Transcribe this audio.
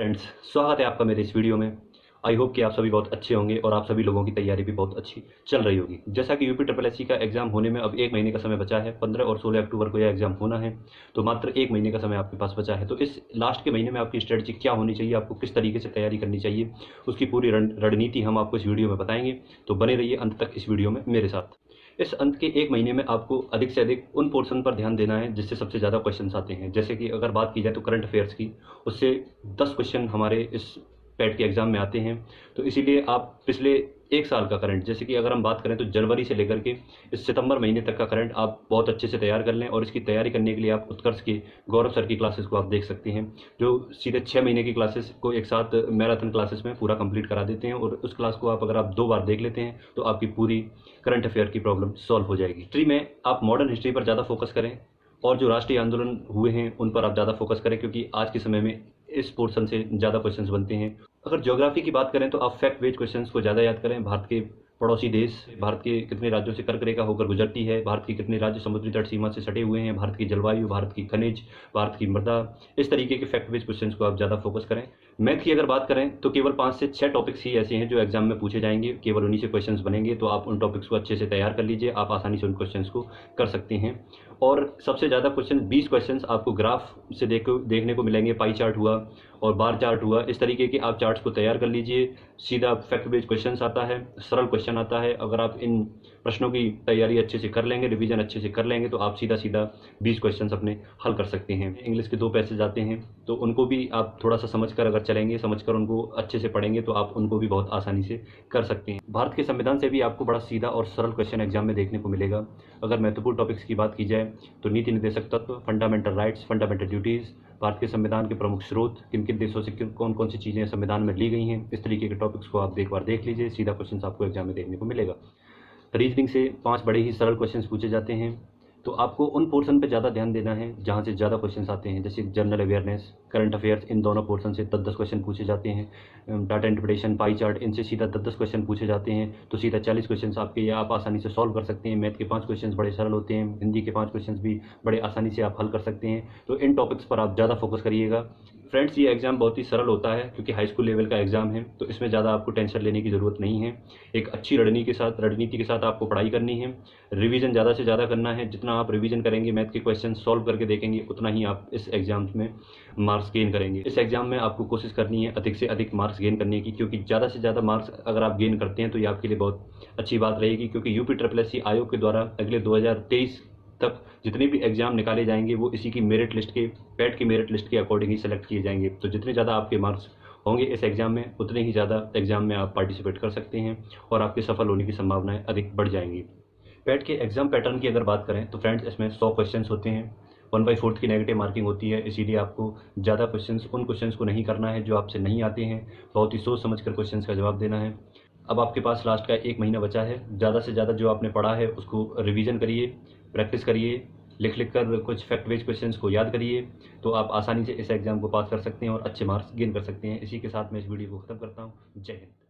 Friends, स्वागत है आपका मेरे इस वीडियो में। आई होप कि आप सभी बहुत अच्छे होंगे और आप सभी लोगों की तैयारी भी बहुत अच्छी चल रही होगी। जैसा कि यूपी ट्रिपल एससी का एग्जाम होने में अब 1 महीने का समय बचा है। 15 और 16 अक्टूबर को यह एग्जाम होना है, तो मात्र 1 महीने का समय आपके पास बचा है। तो इस लास्ट के महीने में आपकी स्ट्रेटजी क्या होनी चाहिए, आपको किस तरीके से तैयारी करनी चाहिए, उसकी पूरी रणनीति हम आपको इस वीडियो में बताएंगे। तो बने रहिए अंत तक इस वीडियो में मेरे साथ। इस अंत के 1 महीने में आपको अधिक से अधिक उन पोर्शन पर ध्यान देना है जिससे सबसे ज़्यादा क्वेश्चंस आते हैं। जैसे कि अगर बात की जाए तो करंट अफेयर्स की, उससे 10 क्वेश्चन हमारे इस पैट के एग्ज़ाम में आते हैं। तो इसीलिए आप पिछले 1 साल का करंट, जैसे कि अगर हम बात करें तो जनवरी से लेकर के इस सितंबर महीने तक का करंट आप बहुत अच्छे से तैयार कर लें। और इसकी तैयारी करने के लिए आप उत्कर्ष की गौरव सर की क्लासेस को आप देख सकते हैं, जो सीधे 6 महीने की क्लासेस को एक साथ मैराथन क्लासेस में पूरा कंप्लीट करा देते हैं। और उस क्लास को अगर आप 2 बार देख लेते हैं तो आपकी पूरी करंट अफेयर की प्रॉब्लम सॉल्व हो जाएगी। हिस्ट्री में आप मॉडर्न हिस्ट्री पर ज़्यादा फोकस करें और जो राष्ट्रीय आंदोलन हुए हैं उन पर आप ज़्यादा फोकस करें, क्योंकि आज के समय में इस पोर्शन से ज़्यादा क्वेश्चंस बनते हैं। अगर ज्योग्राफी की बात करें तो आप फैक्ट बेस्ड क्वेश्चंस को ज़्यादा याद करें। भारत के पड़ोसी देश, भारत के कितने राज्यों से कर्क रेखा होकर गुजरती है, भारत के कितने राज्य समुद्री तट सीमा से सटे हुए हैं, भारत की जलवायु, भारत की खनिज, भारत की मृदा, इस तरीके के फैक्ट बेस्ड क्वेश्चंस को आप ज़्यादा फोकस करें। मैथ की अगर बात करें तो केवल 5 से 6 टॉपिक्स ही ऐसे हैं जो एग्जाम में पूछे जाएंगे, केवल उन्हीं से क्वेश्चंस बनेंगे। तो आप उन टॉपिक्स को अच्छे से तैयार कर लीजिए, आप आसानी से उन क्वेश्चंस को कर सकते हैं। और सबसे ज़्यादा क्वेश्चन 20 क्वेश्चंस आपको ग्राफ से देखने को मिलेंगे। पाई चार्ट हुआ और बार चार्ट हुआ, इस तरीके के आप चार्ट्स को तैयार कर लीजिए। सीधा फैक्ट बेस्ड क्वेश्चंस आता है, सरल क्वेश्चन आता है। अगर आप इन प्रश्नों की तैयारी अच्छे से कर लेंगे, रिवीजन अच्छे से कर लेंगे, तो आप सीधा 20 क्वेश्चंस अपने हल कर सकते हैं। इंग्लिश के 2 पैसेज आते हैं, तो उनको भी आप थोड़ा सा समझकर अगर चलेंगे, समझकर उनको अच्छे से पढ़ेंगे, तो आप उनको भी बहुत आसानी से कर सकते हैं। भारत के संविधान से भी आपको बड़ा सीधा और सरल क्वेश्चन एग्जाम में देखने को मिलेगा। अगर महत्वपूर्ण टॉपिक्स की बात की जाए तो नीति निर्देशक तत्व, fundamental rights, fundamental duties, Bharat के संविधान के प्रमुख स्रोत, किन किन देशों से कौन कौन सी चीज़ें संविधान में ली गई हैं, इस तरीके के टॉपिक्स को आप एक बार देख लीजिए। सीधा क्वेश्चन आपको एग्जाम में देखने को मिलेगा। रीजनिंग से 5 बड़े ही सरल क्वेश्चंस पूछे जाते हैं, तो आपको उन पोर्शन पे ज़्यादा ध्यान देना है जहाँ से ज़्यादा क्वेश्चंस आते हैं। जैसे जनरल अवेयरनेस, करंट अफेयर्स, इन दोनों पोर्शन से 10-10 क्वेश्चन पूछे जाते हैं। डाटा इंटरप्रिटेशन, पाई चार्ट, इनसे सीधा 10-10 क्वेश्चन पूछे जाते हैं, तो सीधा 40 क्वेश्चन आपके ये आप आसानी से सॉल्व कर सकते हैं। मैथ के 5 क्वेश्चन बड़े सरल होते हैं, हिंदी के 5 क्वेश्चन भी बड़े आसानी से आप हल कर सकते हैं। तो इन टॉपिक्स पर आप ज़्यादा फोकस करिएगा। फ्रेंड्स, ये एग्ज़ाम बहुत ही सरल होता है क्योंकि हाई स्कूल लेवल का एग्ज़ाम है, तो इसमें ज़्यादा आपको टेंशन लेने की ज़रूरत नहीं है। एक अच्छी रणनीति के साथ आपको पढ़ाई करनी है। रिवीजन ज़्यादा से ज़्यादा करना है। जितना आप रिवीजन करेंगे, मैथ के क्वेश्चन सॉल्व करके देखेंगे, उतना ही आप इस एग्ज़ाम में मार्क्स गेन करेंगे। इस एग्ज़ाम में आपको कोशिश करनी है अधिक से अधिक मार्क्स गेन करने की, क्योंकि ज़्यादा से ज़्यादा मार्क्स अगर आप गेन करते हैं तो ये आपके लिए बहुत अच्छी बात रहेगी। क्योंकि यूपी ट्रिपल एससी आयोग के द्वारा अगले 2023 तक जितने भी एग्जाम निकाले जाएंगे वो इसी की मेरिट लिस्ट के, पैट की मेरिट लिस्ट के अकॉर्डिंग ही सेलेक्ट किए जाएंगे। तो जितने ज़्यादा आपके मार्क्स होंगे इस एग्ज़ाम में, उतने ही ज़्यादा एग्ज़ाम में आप पार्टिसिपेट कर सकते हैं और आपके सफल होने की संभावनाएं अधिक बढ़ जाएंगी। पैट के एग्जाम पैटर्न की अगर बात करें तो फ्रेंड्स, इसमें 100 क्वेश्चन होते हैं। 1/4 की नेगेटिव मार्किंग होती है, इसीलिए आपको ज़्यादा उन क्वेश्चंस को नहीं करना है जो आपसे नहीं आते हैं। बहुत ही सोच समझ कर क्वेश्चंस का जवाब देना है। अब आपके पास लास्ट का 1 महीना बचा है। ज़्यादा से ज़्यादा जो आपने पढ़ा है उसको रिवीजन करिए, प्रैक्टिस करिए, लिख कर कुछ फैक्ट बेस्ड क्वेश्चंस को याद करिए, तो आप आसानी से इस एग्ज़ाम को पास कर सकते हैं और अच्छे मार्क्स गेन कर सकते हैं। इसी के साथ मैं इस वीडियो को ख़त्म करता हूँ। जय हिंद।